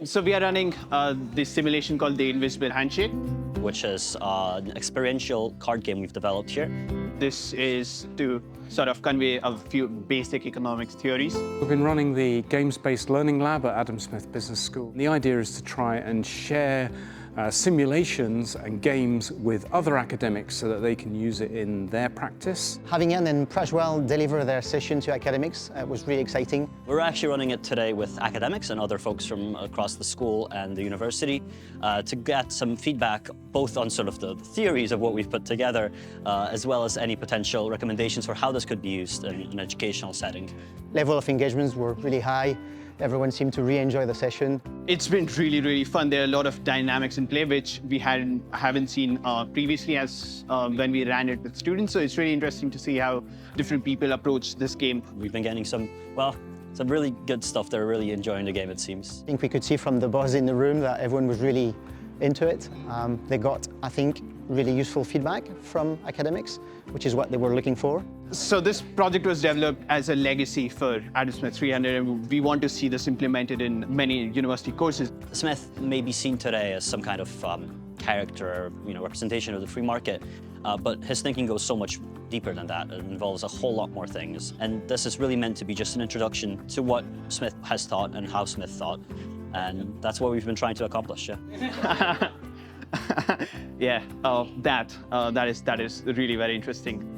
So we are running this simulation called the Invisible Handshake, which is an experiential card game we've developed here. This is to sort of convey a few basic economics theories. We've been running the games-based learning lab at Adam Smith Business School. The idea is to try and share simulations and games with other academics so that they can use it in their practice. Having Jan and Prajjwal deliver their session to academics was really exciting. We're actually running it today with academics and other folks from across the school and the university to get some feedback both on sort of the theories of what we've put together as well as any potential recommendations for how this could be used in an educational setting. Level of engagements were really high. Everyone seemed to really enjoy the session. It's been really, really fun. There are a lot of dynamics in play which we haven't seen previously as when we ran it with students. So it's really interesting to see how different people approach this game. We've been getting some really good stuff. They're really enjoying the game, it seems. I think we could see from the buzz in the room that everyone was really into it. They got, I think, really useful feedback from academics, which is what they were looking for. So this project was developed as a legacy for Adam Smith 300, and we want to see this implemented in many university courses. Smith may be seen today as some kind of character, representation of the free market, but his thinking goes so much deeper than that. It involves a whole lot more things. And this is really meant to be just an introduction to what Smith has thought and how Smith thought. And that's what we've been trying to accomplish, yeah. Yeah, that is really very interesting.